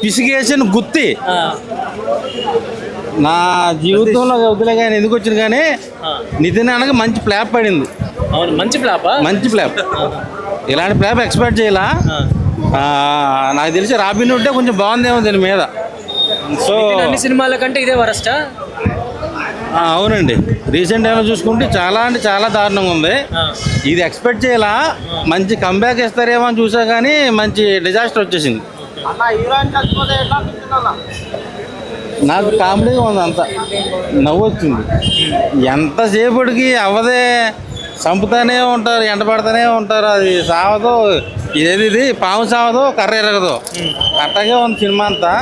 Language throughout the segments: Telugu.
పిసిగేసిన గుత్తి నా జీవితంలో వద్దులే కానీ ఎందుకు వచ్చింది కానీ నితిన్ అనగా మంచి ఫ్లాప్ పడింది. మంచి ఫ్లాప్ ఇలాంటి ఫ్లాప్ ఎక్స్పెక్ట్ చేయాల. నాకు తెలిసి రాబిన్ హుడ్ కొంచెం బాగుందేమో దీని మీద. సో సినిమాల కంటే ఇదే వరస్టా? అవునండి, రీసెంట్ టైంలో చూసుకుంటే చాలా అంటే చాలా దారుణంగా ఉంది. ఇది ఎక్స్పెక్ట్ చేయాలా, మంచి కంబ్యాక్ ఇస్తారేమో అని చూసా కానీ మంచి డిజాస్టర్ వచ్చేసింది. నాకు కామెడీగా ఉంది, అంతా నవ్వు వచ్చింది. ఎంతసేపటికి అవ్వదే, చంపుతానే ఉంటారు, ఎండపడతానే ఉంటారు, అది సావదో, ఇది పాము సావదో కర్ర ఎరగదో అట్టగే ఉంది సినిమా అంతా.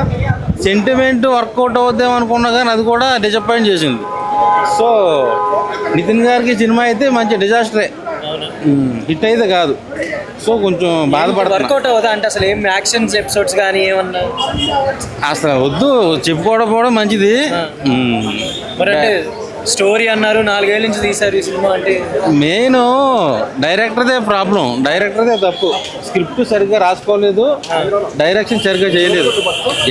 సెంటిమెంట్ వర్కౌట్ అవుద్దాం అనుకున్నా కానీ అది కూడా డిసప్పాయింట్ చేసింది. సో నితిన్ గారికి సినిమా అయితే మంచి డిజాస్టరే, హిట్ అయితే కాదు. సో కొంచెం బాధపడతా. అంటే అసలు ఏం యాక్షన్స్ ఎపిసోడ్స్ కానీ ఏమన్నా అసలు వద్దు, చెప్పుకోవడం మంచిది. స్టోరీ అన్నారు, 4 ఏళ్ళ నుంచి తీశారు ఈ సినిమా. అంటే మెయిన్ డైరెక్టర్దే ప్రాబ్లం, డైరెక్టర్దే తప్పు. స్క్రిప్ట్ సరిగ్గా రాసుకోలేదు, డైరెక్షన్ సరిగ్గా చేయలేదు.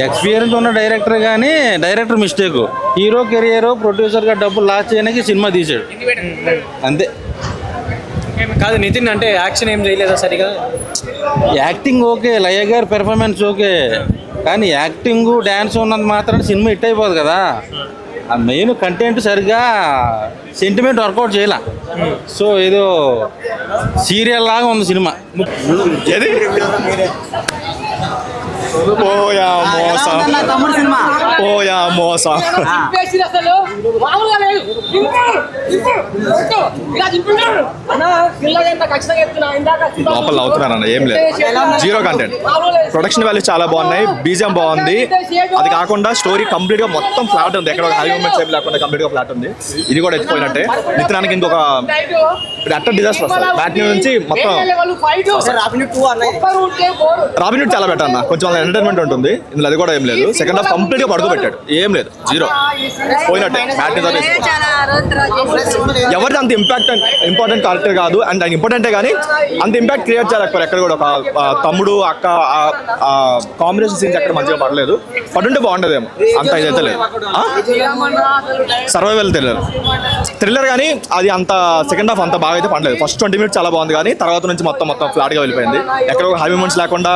ఎక్స్పీరియన్స్ ఉన్న డైరెక్టర్ కానీ డైరెక్టర్ మిస్టేక్. హీరో కెరియర్ ప్రొడ్యూసర్గా డబ్బులు లాస్ చేయడానికి సినిమా తీసాడు అంతే. కాదు నితిన్ అంటే యాక్షన్ ఏం చేయలేదా సరిగా? యాక్టింగ్ ఓకే, లయ గారి పెర్ఫార్మెన్స్ ఓకే, కానీ యాక్టింగ్ డ్యాన్స్ ఉన్నంత మాత్రం సినిమా హిట్ అయిపోదు కదా. ఆ మెయిన్ కంటెంట్ సరిగ్గా సెంటిమెంట్ వర్కౌట్ చేయాల. సో ఏదో సీరియల్ లాగా ఉంది సినిమా. లోపల అవుతున్నారన్న ఏం లేదు, జీరో కంటెంట్. ప్రొడక్షన్ వాల్యూ చాలా బాగున్నాయి, బీజిఎం బాగుంది. అది కాకుండా స్టోరీ కంప్లీట్ గా మొత్తం ఫ్లాట్ ఉంది, ఎక్కడ హై మూమెంట్స్ ఏమి లేకుండా కంప్లీట్ గా ఫ్లాట్ ఉంది. ఇది కూడా ఎత్తిపోయినట్టే. నితినానికి ఇంకొక అట్టర్ డిజాస్టర్ వస్తుంది బ్యాట్ నుంచి మొత్తం. రాబిన్ హుడ్ చాలా బెటర్ అన్న, కొంచెం ఎంటర్టైన్మెంట్ ఉంటుంది ఇందులో, అది కూడా ఏం లేదు. సెకండ్ హాఫ్ కంప్లీట్ గా పడుకోబెట్టాడు, ఏం లేదు, జీరో పోయినట్టే. ఎవరిది అంత ఇంపార్టెంట్ క్యారెక్టర్ కాదు, అండ్ ఇంపార్టెంటే కానీ అంత ఇంపాక్ట్ క్రియేట్ చేయలేకపోయారు ఎక్కడ కూడా. ఒక తమ్ముడు అక్క కాంబినేషన్ సీన్స్ ఎక్కడ మంచిగా పడలేదు, పడుంటే బాగుండేదేమో, అంత ఇదైతే లేదు. సర్వైవల్ థ్రిల్లర్ కానీ అది అంత సెకండ్ హాఫ్ అంత బాగా అయితే పడలేదు. ఫస్ట్ 20 minutes చాలా బాగుంది, కానీ తర్వాత నుంచి మొత్తం ఫ్లాట్ గా వెళ్ళిపోయింది. ఎక్కడ హై మూమెంట్స్ లేకుండా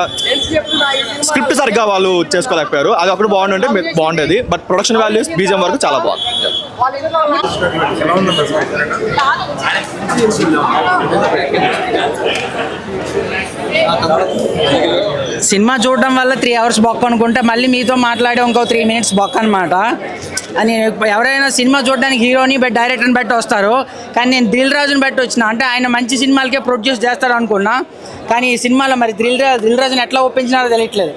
స్క్రిప్ట్ సరిగ్గా వాళ్ళు చేసుకోలేకపోయారు. అది అప్పుడు బాగుండే బాగుండేది, బట్ ప్రొడక్షన్ వాల్యూస్ బీజిఎం వరకు చాలా బాగుంది. సినిమా చూడడం వల్ల 3 hours బొక్క అనుకుంటే మళ్ళీ మీతో మాట్లాడే ఇంకో 3 minutes బొక్క అనమాట. అని ఎవరైనా సినిమా చూడడానికి హీరోని బట్టి డైరెక్టర్ని బట్టి వస్తారు, కానీ నేను దిల్ రాజుని బట్టి వచ్చిన. అంటే ఆయన మంచి సినిమాలకే ప్రొడ్యూస్ చేస్తారు అనుకున్నా, కానీ ఈ సినిమాలో మరి దిల్ రాజుని ఎట్లా ఒప్పించినారో తెలియట్లేదు.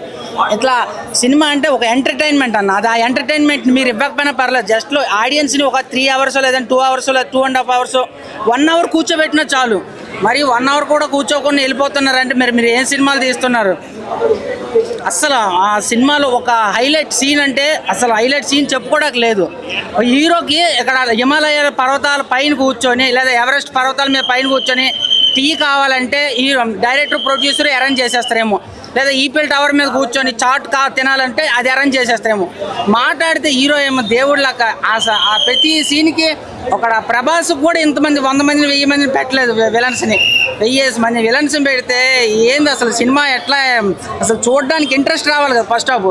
ఇట్లా సినిమా అంటే ఒక ఎంటర్టైన్మెంట్ అన్న, అది ఆ ఎంటర్టైన్మెంట్ మీరు ఇవ్వకపోయినా పర్లేదు. జస్ట్లో ఆడియన్స్ని ఒక 3 hours లేదంటే 2 hours లేదా 2.5 hours 1 hour కూర్చోబెట్టినా చాలు. మరి 1 hour కూడా కూర్చోకుండా వెళ్ళిపోతున్నారంటే మీరు ఏం సినిమాలు తీస్తున్నారు? అస్సలు ఆ సినిమాలో ఒక హైలైట్ సీన్ అంటే అసలు హైలైట్ సీన్ చెప్పుకోవడానికి లేదు. హీరోకి ఇక్కడ హిమాలయ పర్వతాల పైన కూర్చొని లేదా ఎవరెస్ట్ పర్వతాల మీద పైన కూర్చొని టీ కావాలంటే ఈ డైరెక్టర్ ప్రొడ్యూసర్ అరేంజ్ చేసేస్తారేమో, లేదా ఈఫిల్ టవర్ మీద కూర్చొని చాట్ తినాలంటే అది అరేంజ్ చేసేస్తారేమో. మాట్లాడితే హీరో ఏమో దేవుళ్ళక. ఆ ప్రతి సీన్కి ఒక ప్రభాస్ కూడా ఇంతమంది 100 మందిని 1000 మందిని పెట్టలేదు విలన్స్ని. 1000 మంది విలన్స్ పెడితే ఏంది అసలు సినిమా ఎట్లా? అసలు చూడడానికి ఇంట్రెస్ట్ రావాలి కదా. First half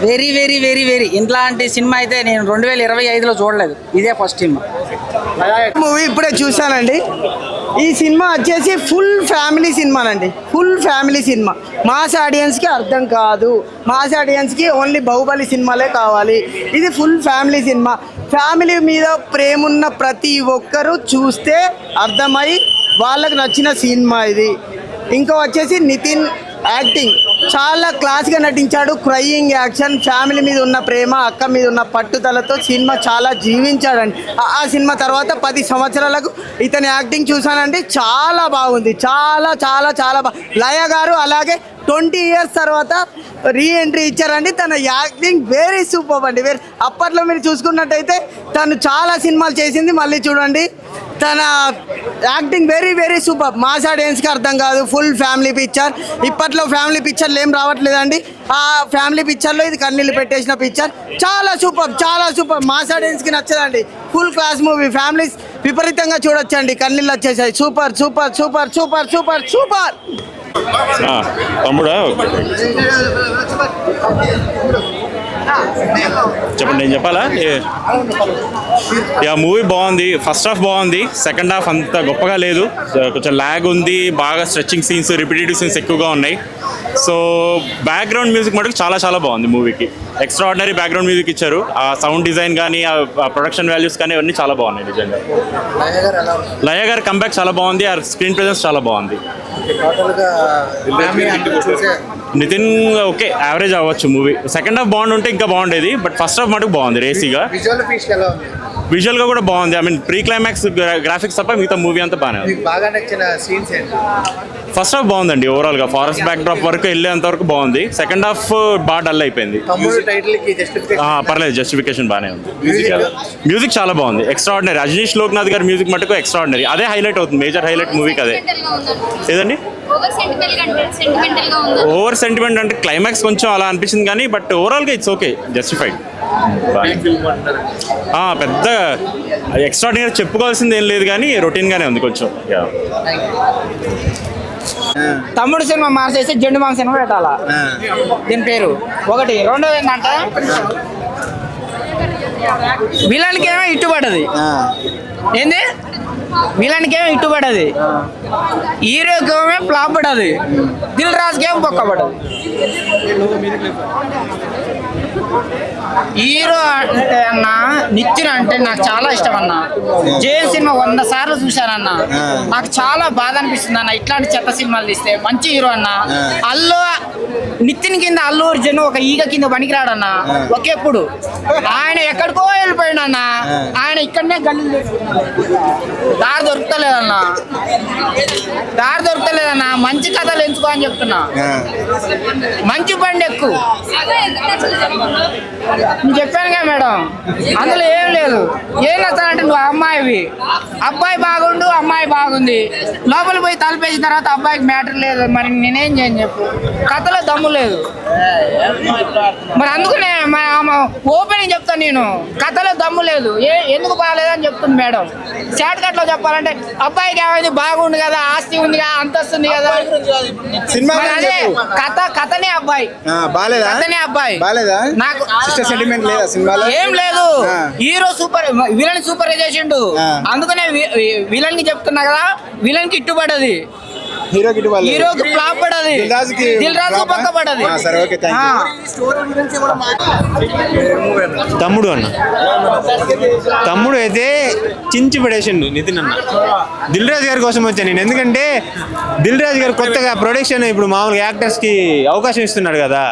very very very very ఇట్లాంటి సినిమా అయితే నేను 2025లో చూడలేదు, ఇదే ఫస్ట్ సినిమా. మూవీ ఇప్పుడే చూశానండి. ఈ సినిమా వచ్చేసి ఫుల్ ఫ్యామిలీ సినిమానండి, ఫుల్ ఫ్యామిలీ సినిమా. మాస్ ఆడియన్స్కి అర్థం కాదు, మాస్ ఆడియన్స్కి ఓన్లీ బాహుబలి సినిమాలే కావాలి. ఇది ఫుల్ ఫ్యామిలీ సినిమా. ఫ్యామిలీ మీద ప్రేమ ఉన్న ప్రతి ఒక్కరూ చూస్తే అర్థమై వాళ్ళకి నచ్చిన సినిమా ఇది. ఇంకా వచ్చేసి నితిన్ యాక్టింగ్ చాలా క్లాస్గా నటించాడు. క్రయింగ్ యాక్షన్, ఫ్యామిలీ మీద ఉన్న ప్రేమ, అక్క మీద ఉన్న పట్టుదలతో సినిమా చాలా జీవించాడండి. ఆ సినిమా తర్వాత 10 సంవత్సరాలకు ఇతని యాక్టింగ్ చూశానండి, చాలా బాగుంది, చాలా చాలా చాలా లయ గారు అలాగే 20 years తర్వాత రీఎంట్రీ ఇచ్చారండి. తన యాక్టింగ్ వెరీ సూపర్ అండి. అప్పట్లో మీరు చూసుకున్నట్టయితే తను చాలా సినిమాలు చేసింది, మళ్ళీ చూడండి తన acting very very super. Mass ఆడియన్స్కి అర్థం కాదు. Full family picture. ఇప్పట్లో ఫ్యామిలీ పిక్చర్లు ఏం రావట్లేదండి. ఆ ఫ్యామిలీ పిక్చర్లో ఇది కన్నీళ్ళు పెట్టేసిన పిక్చర్. చాలా సూపర్, చాలా సూపర్. మాస్ ఆడియన్స్కి నచ్చదండి. Full class movie. ఫ్యామిలీస్ విపరీతంగా చూడొచ్చండి. కన్నీళ్ళు వచ్చేసాయి. Super super super super super super. తమ్ముడా చెప్పండి, నేను చెప్పాలా? మూవీ బాగుంది. ఫస్ట్ హాఫ్ బాగుంది, సెకండ్ హాఫ్ అంత గొప్పగా లేదు. కొంచెం ల్యాగ్ ఉంది, బాగా స్ట్రెచ్చింగ్ సీన్స్, రిపిటేటివ్ సీన్స్ ఎక్కువగా ఉన్నాయి. సో బ్యాక్గ్రౌండ్ మ్యూజిక్ మటుకు చాలా చాలా బాగుంది. మూవీకి ఎక్స్ట్రా ఆర్డినరీ బ్యాక్గ్రౌండ్ మ్యూజిక్ ఇచ్చారు. ఆ సౌండ్ డిజైన్ కానీ, ఆ ప్రొడక్షన్ వాల్యూస్ కానీ అవన్నీ చాలా బాగున్నాయి నిజంగా. లయ గారి కంబ్యాక్ చాలా బాగుంది. ఆ స్క్రీన్ ప్రెజెన్స్ చాలా బాగుంది. నితిన్ ఓకే, యావరేజ్ అవ్వచ్చు మూవీ. సెకండ్ హాఫ్ బాగుంటే ఇంకా బాగుండేది, బట్ ఫస్ట్ హాఫ్ మటుకు బాగుంది. రేసీగా విజువల్గా కూడా బాగుంది. I mean pre climax graphics తప్ప మిగతా మూవీ అంతా బాగానే ఉంది. బాగా నచ్చిన సీన్స్ ఏంటి? ఫస్ట్ హాఫ్ బాగుందండి. ఓవరాల్గా ఫారెస్ట్ బ్యాక్ డ్రాప్ వరకు వెళ్ళేంత వరకు బాగుంది. సెకండ్ హాఫ్ బాగా డల్ అయిపోయింది. పర్లేదు, జస్టిఫికేషన్ బాగానే ఉంది. మ్యూజిక్ చాలా బాగుంది, ఎక్స్ట్రా ఆర్డినరీ. రజనీష్ లోక్నాథ్ గారి మ్యూజిక్ మటుకు ఎక్స్ట్రా ఆర్డినరీ. అదే హైలైట్ అవుతుంది, మేజర్ హైలైట్ మూవీకి అదే. ఏదండి ఓవర్ సెంటిమెంట్ అంటే క్లైమాక్స్ కొంచెం అలా అనిపించింది కానీ, బట్ ఓవరాల్గా ఇట్స్ ఓకే, జస్టిఫైడ్. పెద్ద ఎక్స్ట్రాడినరీ చెప్పుకోవాల్సింది ఏం లేదు కానీ రొటీన్గానే ఉంది కొంచెం. తమ్ముడు సినిమా మార్చేసి జెండు మామ సినిమా పెట్టాలా దీని పేరు ఒకటి. రెండోది ఏంటంటే విలన్కి ఏమో ఇట్టుబడది. ఏంది విలన్కి ఏమో ఇట్టుబడది, హీరోకి ఏమో ఫ్లాప్ పడది, దిల్ రాజుకి ఏమో బొక్కబడదు. హీరో అంటే అన్న నిత్యుడు అంటే నాకు చాలా ఇష్టం అన్న. జైన్ సినిమా 100 సార్లు చూశానన్న. నాకు చాలా బాధ అనిపిస్తుంది అన్న ఇట్లాంటి చెత్త సినిమాలు తీస్తే. మంచి హీరో అన్న. నితిన్ కింద అల్లు అర్జున్ ఒక ఈగ కింద పనికిరాడన్న. ఒకేప్పుడు ఆయన ఎక్కడికో వెళ్ళిపోయాడన్న. ఆయన ఇక్కడనే గల్లి దారి దొరుకుతలేదన్న, దారి దొరుకుతలేదన్న. మంచి కథలు ఎంచుకో అని చెప్తున్నా. మంచి బండి ఎక్కువ నేను చెప్పానుగా మేడం, అందులో ఏం లేదు. ఏం నచ్చాలంటే నువ్వు అమ్మాయివి, అబ్బాయి బాగుండు, అమ్మాయి బాగుంది, లోపల పోయి తలపేసిన తర్వాత అబ్బాయికి మ్యాటర్ లేదు. మరి నేనేం చేయను చెప్పు, కథలో దమ్ము లేదు. మరి అందుకనే ఓపెనింగ్ చెప్తాను నేను, కథలో దమ్ము లేదు. ఎందుకు బాగాలేదని చెప్తుంది మేడం. షార్ట్ కట్ లో చెప్పాలంటే అబ్బాయికి ఏమైంది, బాగుండు కదా, ఆస్తి ఉంది కదా, అంతస్తు ఉంది కదా. అదే కథనే అబ్బాయి, కథనే అబ్బాయి. నాకు సెంటిమెంట్ లేదా సినిమాలో? ఏం లేదు. హీరో సూపర్, విలన్ సూపర్ చేసిండు. అందుకనే విలన్ కి చెప్తున్నా కదా, విలన్ కి ఇట్టుబడది, హీరోకి ఫ్లాప్ పడది, దిల్ రాజు పక్క పడది. తమ్ముడు అన్న, తమ్ముడు అయితే చించి పడేసిండు నితిన్ అన్న. దిల్ రాజు గారి కోసం వచ్చాను నేను, ఎందుకంటే దిల్ రాజు గారు కొత్తగా ప్రొడక్షన్ ఇప్పుడు మామూలుగా యాక్టర్స్కి అవకాశం ఇస్తున్నాడు కదా.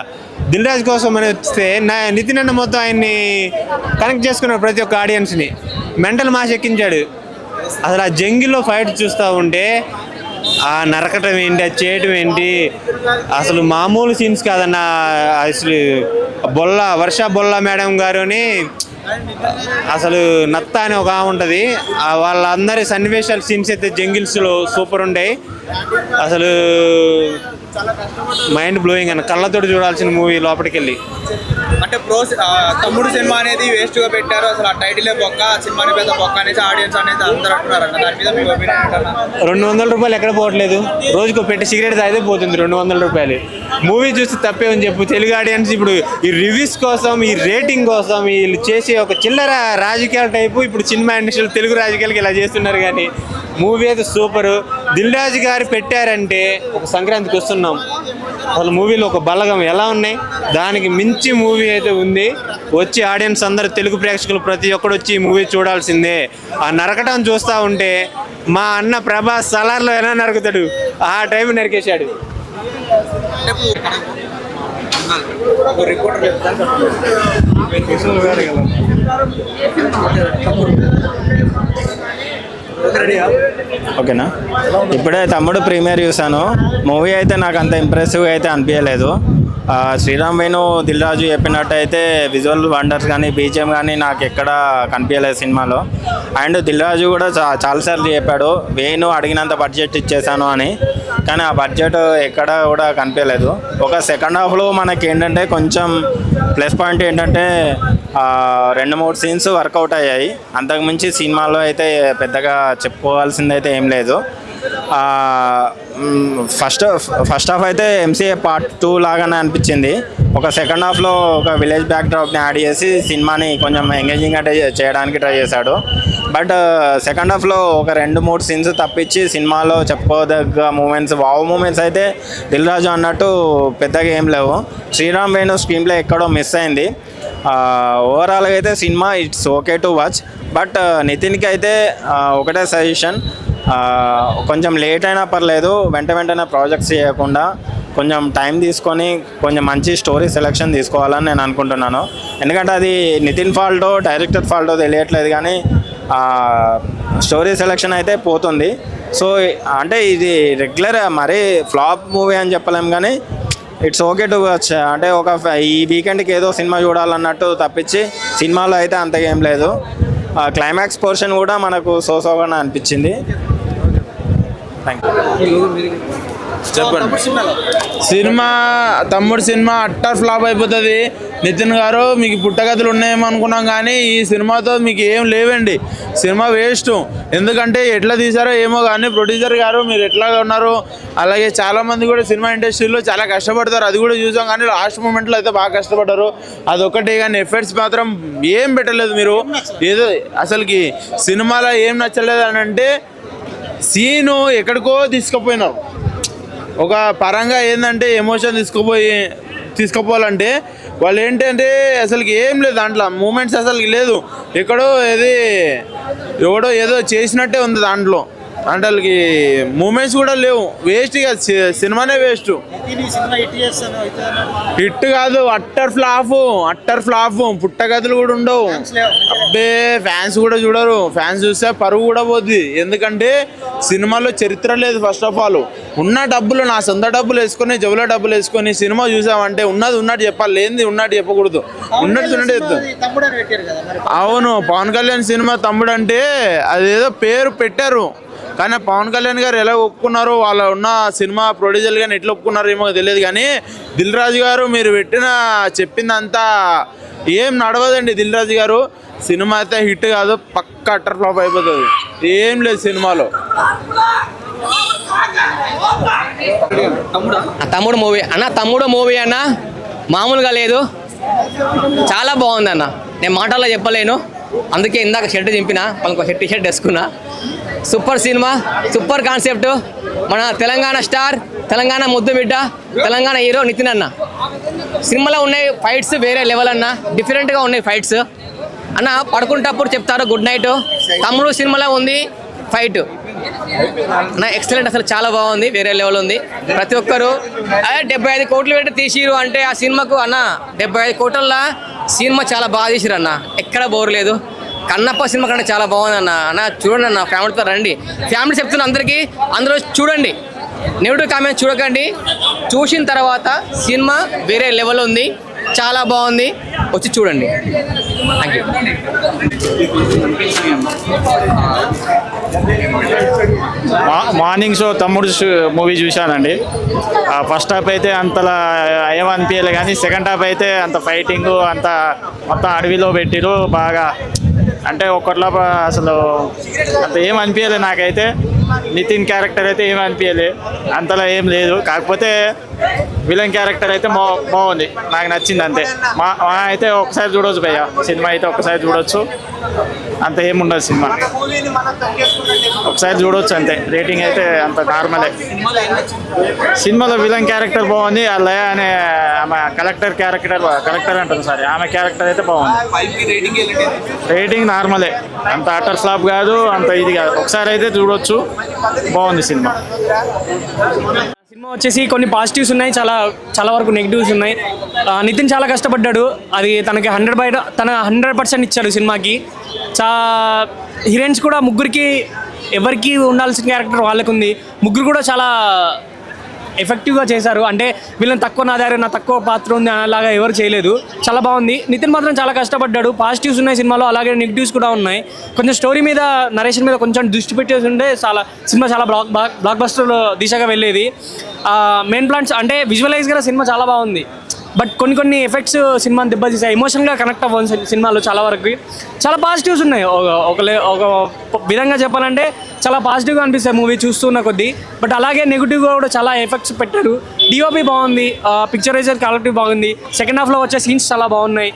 దిల్ రాజు కోసం అని వస్తే నితిన్ అన్న మొత్తం ఆయన్ని కనెక్ట్ చేసుకున్నాడు, ప్రతి ఒక్క ఆడియన్స్ని మెంటల్ మాస్ ఎక్కించాడు. అసలు ఆ జంగిల్లో ఫైట్ చూస్తూ ఉంటే ఆ నరకటం ఏంటి, అది చేయటం ఏంటి, అసలు మామూలు సీన్స్ కాదన్న. అసలు వర్ష బొల్ల మేడం గారుని అసలు నత్త అని ఒక ఆమె ఉంటుంది, వాళ్ళందరి సన్నివేశాలు సీన్స్ అయితే జంగిల్స్లో సూపర్ ఉంటాయి. అసలు మైండ్ బ్లోయింగ్ అన్న, కళ్ళతోటి చూడాల్సిన మూవీ లోపలికి వెళ్ళి. అంటే తమ్ముడు సినిమా అనేది వేస్ట్ గా పెట్టారు, అసలు ఆ టైటిలే బొక్క, సినిమాని పెద్ద బొక్క అనేసి ఆడియన్స్ అనేది అందరూ అంటున్నారన్న. దాని మీద మీ ఒపీనియన్ ఏంటన్నా? 200 రూపాయలు ఎక్కడ పోవట్లేదు, రోజుకు పెట్టి సిగరెట్ తాగితే పోతుంది 200 రూపాయలు. మూవీ చూసి తప్పే అని చెప్పు. తెలుగు ఆడియన్స్ ఇప్పుడు ఈ రివ్యూస్ కోసం, ఈ రేటింగ్ కోసం వీళ్ళు చేసే ఒక చిల్లర రాజకీయాల టైపు ఇప్పుడు సినిమా ఇండస్ట్రీలో తెలుగు రాజకీయాలకి ఇలా చేస్తున్నారు. కానీ మూవీ అయితే సూపరు. దిల్ రాజు గారు పెట్టారంటే ఒక సంక్రాంతికి వస్తున్నాం, అసలు మూవీలో ఒక బలగం ఎలా ఉన్నాయి, దానికి మించి మూవీ అయితే ఉంది. వచ్చి ఆడియన్స్ అందరూ, తెలుగు ప్రేక్షకులు ప్రతి ఒక్కరు వచ్చి ఈ మూవీ చూడాల్సిందే. ఆ నరకటం చూస్తూ ఉంటే మా అన్న ప్రభాస్ సలార్లో ఎలా నరుకుతాడు ఆ టైం నరికేశాడు. ఓకేనా, ఇప్పుడే తమ్ముడు ప్రీమియర్ చూసాను. మూవీ అయితే నాకు అంత ఇంప్రెసివ్గా అయితే అనిపించలేదు. శ్రీరామ్ వేణు దిల్ రాజు చెప్పినట్టయితే విజువల్ వండర్స్ కానీ బీజిఎం కానీ నాకు ఎక్కడ కనిపించలేదు సినిమాలో. అండ్ దిల్ రాజు కూడా చాలాసార్లు చెప్పాడు వేణు అడిగినంత బడ్జెట్ ఇచ్చేసాను అని, కానీ ఆ బడ్జెట్ ఎక్కడ కూడా కనిపించలేదు. ఒక సెకండ్ హాఫ్లో మనకి ఏంటంటే కొంచెం ప్లస్ పాయింట్ ఏంటంటే 2-3 సీన్స్ వర్కౌట్ అయ్యాయి. అంతకుమించి సినిమాలో అయితే పెద్దగా చెప్పుకోవాల్సింది అయితే ఏం లేదు. ఫస్ట్ హాఫ్ అయితే ఎంసీఏ పార్ట్ 2 లాగానే అనిపించింది. ఒక సెకండ్ హాఫ్లో ఒక విలేజ్ బ్యాక్డ్రాప్ని యాడ్ చేసి సినిమాని కొంచెం ఎంగేజింగ్గా చేయడానికి ట్రై చేశాడు. బట్ సెకండ్ హాఫ్లో ఒక 2-3 సీన్స్ తప్పించి సినిమాలో చెప్పుకోదగ్గ మూమెంట్స్, వావ్ మూమెంట్స్ అయితే దిల్ రాజు అన్నట్టు పెద్దగా ఏం లేవు. శ్రీరామ్ వేణు స్క్రీన్ ప్లే ఎక్కడో మిస్ అయింది. ఓవరాల్గా అయితే సినిమా it's okay to watch. But నితిన్కి అయితే ఒకటే సజెషన్, కొంచెం లేట్ అయినా పర్లేదు, వెంటనే ప్రాజెక్ట్స్ చేయకుండా కొంచెం టైం తీసుకొని కొంచెం మంచి స్టోరీ సెలెక్షన్ తీసుకోవాలని నేను అనుకుంటున్నాను. ఎందుకంటే అది నితిన్ ఫాల్టో డైరెక్టర్ ఫాల్టో తెలియట్లేదు, కానీ స్టోరీ సెలెక్షన్ అయితే పోతుంది. సో అంటే ఇది రెగ్యులర్ మరీ ఫ్లాప్ మూవీ అని చెప్పలేం, కానీ ఇట్స్ ఓకే టు వాచ్. అంటే ఈ వీకెండ్కి ఏదో సినిమా చూడాలన్నట్టు తప్పించి సినిమాలో అయితే అంతగా ఏం లేదు. క్లైమాక్స్ పోర్షన్ కూడా మనకు సోసోగానే అనిపించింది. Thank you. చెప్పండి. సినిమా తమ్ముడు సినిమా అట్టర్ ఫ్లాప్ అయిపోతుంది. నితిన్ గారు మీకు పుట్టగతులు ఉన్నాయేమో అనుకున్నాం, కానీ ఈ సినిమాతో మీకు ఏం లేవండి. Cinema waste. ఎందుకంటే ఎట్లా తీశారో ఏమో కానీ ప్రొడ్యూసర్ గారు మీరు ఎట్లా ఉన్నారు. అలాగే చాలామంది కూడా సినిమా ఇండస్ట్రీలో చాలా కష్టపడతారు, అది కూడా చూసాం. కానీ లాస్ట్ మూమెంట్లో అయితే బాగా కష్టపడ్డారు, అదొకటే. కానీ ఎఫర్ట్స్ మాత్రం ఏం పెట్టలేదు మీరు. ఏదో అసలుకి సినిమాలో ఏం నచ్చలేదు అని అంటే సీను ఎక్కడికో తీసుకుపోయినారు. ఒక పరంగా ఏంటంటే ఎమోషన్ తీసుకుపోవాలంటే వాళ్ళు ఏంటంటే అసలుకి ఏం లేదు దాంట్లో, మూమెంట్స్ అసలుకి లేదు. ఎక్కడో ఎవడో ఏదో చేసినట్టే ఉంది దాంట్లో. అంటే మూమెంట్స్ కూడా లేవు. వేస్ట్, ఇక సినిమానే వేస్ట్. హిట్ కాదు, అట్టర్ ఫ్లాప్. పుట్టగతులు కూడా ఉండవు. అబ్బే ఫ్యాన్స్ కూడా చూడరు. ఫ్యాన్స్ చూస్తే పరువు కూడా పోద్ది. ఎందుకంటే సినిమాలో చరిత్ర లేదు. ఫస్ట్ ఆఫ్ ఆల్ ఉన్న డబ్బులు, నా సొంత డబ్బులు వేసుకొని జబ్బులో డబ్బులు వేసుకొని సినిమా చూసామంటే ఉన్నట్టు చెప్పాలి, లేనిది ఉన్నట్టు చెప్పకూడదు. ఉన్నట్టు చెప్తాం. అవును, పవన్ కళ్యాణ్ సినిమా తమ్ముడు అంటే అదేదో పేరు పెట్టారు, కానీ పవన్ కళ్యాణ్ గారు ఎలా ఒప్పుకున్నారు, వాళ్ళ ఉన్న సినిమా ప్రొడ్యూసర్ కానీ ఎట్లా ఒప్పుకున్నారో ఏమో తెలియదు. కానీ దిల్ రాజు గారు మీరు చెప్పిందంతా ఏం నడవదండి. దిల్ రాజు గారు సినిమా అయితే హిట్ కాదు, పక్క అట్టర్ ఫ్లాప్ అయిపోతుంది. ఏం లేదు సినిమాలో. తమ్ముడు మూవీ అన్న మామూలుగా లేదు, చాలా బాగుంది అన్న. నేను మాటల్లో చెప్పలేను, అందుకే ఇందాక షర్ట్ చింపిన, ఇంకో టీ-షర్ట్ వేసుకున్నా. Super cinema, super concept. మన తెలంగాణ స్టార్, తెలంగాణ ముద్దు బిడ్డ, తెలంగాణ హీరో నితిన్ అన్న. సినిమాలో ఉన్నాయి ఫైట్స్ వేరే లెవెల్ అన్న, డిఫరెంట్గా ఉన్నాయి ఫైట్స్ అన్న. పడుకుంటప్పుడు చెప్తారు గుడ్ నైట్. తమ్ముడు సినిమాలో ఉంది ఫైట్ అన్న, ఎక్సలెంట్. అసలు చాలా బాగుంది, వేరే లెవెల్ ఉంది. ప్రతి ఒక్కరు 75 కోట్లు పెట్టి తీసిరు అంటే ఆ సినిమాకు అన్న 75 కోట్ల సినిమా చాలా బాగా తీసిరు అన్న, ఎక్కడ బోర్ లేదు. కన్నప్ప సినిమా కంటే చాలా బాగుంది అన్న. చూడండి అన్న, ఫ్యామిలీతో రండి. ఫ్యామిలీ చెప్తున్నా అందరికీ, అందరూ చూడండి. నెగిటివ్ కామెంట్స్ చూడకండి. చూసిన తర్వాత సినిమా వేరే లెవెల్ ఉంది, చాలా బాగుంది, వచ్చి చూడండి. Thank you. మార్నింగ్ షో తమ్ముడు మూవీ చూశానండి. ఫస్ట్ హాఫ్ అయితే అంతలా ఏమనిపించలే, కానీ సెకండ్ హాఫ్ అయితే అంత ఫైటింగ్ అంత మొత్తం అడవిలో పెట్టిరు బాగా. అంటే ఒకట్లా అసలు అంత ఏం అనిపించలేదు నాకైతే. నితిన్ క్యారెక్టర్ అయితే ఏం అనిపించలే, అంతలా ఏం లేదు. కాకపోతే విలన్ క్యారెక్టర్ అయితే బాగుంది, నాకు నచ్చింది అంతే. మా అయితే ఒకసారి చూడవచ్చు భయ్య, సినిమా అయితే ఒకసారి చూడవచ్చు, అంత ఏముండదు సినిమా, ఒకసారి చూడవచ్చు అంతే. రేటింగ్ అయితే అంత నార్మలే. సినిమాలో విలన్ క్యారెక్టర్ బాగుంది, ఆ లయ అనే ఆమె కలెక్టర్ అంటారు సారీ, ఆమె క్యారెక్టర్ అయితే బాగుంది. రేటింగ్ నార్మలే, అంత అటర్ ఫ్లాప్ కాదు, అంత ఇది కాదు, ఒకసారి అయితే చూడవచ్చు, బాగుంది సినిమా. సినిమా వచ్చేసి కొన్ని పాజిటివ్స్ ఉన్నాయి, చాలా వరకు నెగిటివ్స్ ఉన్నాయి. నితిన్ చాలా కష్టపడ్డాడు, అది తనకి 100% ఇచ్చాడు సినిమాకి. హీరోయిన్స్ కూడా ముగ్గురికి ఎవరికి ఉండాల్సిన క్యారెక్టర్ వాళ్ళకు ఉంది. ముగ్గురు కూడా చాలా ఎఫెక్టివ్గా చేశారు. అంటే వీళ్ళని తక్కువ నా దగ్గర నా తక్కువ పాత్ర ఉంది అలాగా ఎవరు చేయలేదు. చాలా బాగుంది. నితిన్ మాత్రం చాలా కష్టపడ్డాడు. పాజిటివ్స్ ఉన్నాయి సినిమాలో, అలాగే నెగిటివ్స్ కూడా ఉన్నాయి. కొంచెం స్టోరీ మీద, నరేషన్ మీద కొంచెం దృష్టి పెట్టేసి ఉంటే సినిమా చాలా బ్లాక్ బస్టర్ దిశగా వెళ్ళేది. మెయిన్ ప్లాన్స్ అంటే విజువలైజ్గా సినిమా చాలా బాగుంది. బట్ కొన్ని ఎఫెక్ట్స్ సినిమాని దెబ్బతీసాయి. ఎమోషనల్గా కనెక్ట్ అవ్వాలి సినిమాలో చాలా వరకు. చాలా పాజిటివ్స్ ఉన్నాయి. ఒక విధంగా చెప్పాలంటే చాలా పాజిటివ్గా అనిపిస్తాయి మూవీ చూస్తున్న కొద్దీ. బట్ అలాగే నెగిటివ్గా కూడా చాలా ఎఫెక్ట్స్ పెట్టారు. డిఓపి బాగుంది, పిక్చరైజర్ క్వాలిటీ బాగుంది, సెకండ్ హాఫ్లో వచ్చే సీన్స్ చాలా బాగున్నాయి.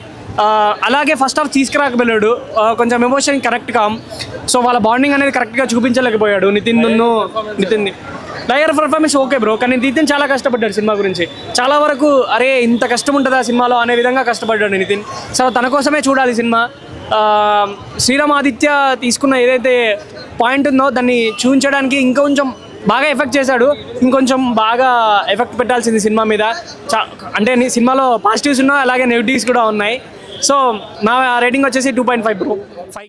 అలాగే ఫస్ట్ హాఫ్ తీసుకురాకపోయాడు, కొంచెం ఎమోషన్ కరెక్ట్ కామ్. సో వాళ్ళ బాండింగ్ అనేది కరెక్ట్గా చూపించలేకపోయాడు Nithin. Liar performance okay bro, కానీ నితిన్ చాలా కష్టపడ్డాడు సినిమా గురించి. చాలా వరకు అరే ఇంత కష్టం ఉంటుందా సినిమాలో అనే విధంగా కష్టపడ్డాడు నితిన్. సో తన కోసమే చూడాలి సినిమా. శ్రీరామ్ ఆదిత్య తీసుకున్న ఏదైతే పాయింట్ ఉందో దాన్ని చూపించడానికి ఇంకొంచెం బాగా ఎఫెక్ట్ చేశాడు. ఇంకొంచెం బాగా ఎఫెక్ట్ పెట్టాల్సింది సినిమా మీద. అంటే సినిమాలో పాజిటివ్స్ ఉన్నాయి, అలాగే నెగిటివ్స్ కూడా ఉన్నాయి. సో నా రేటింగ్ వచ్చేసి 2.5 బ్రో.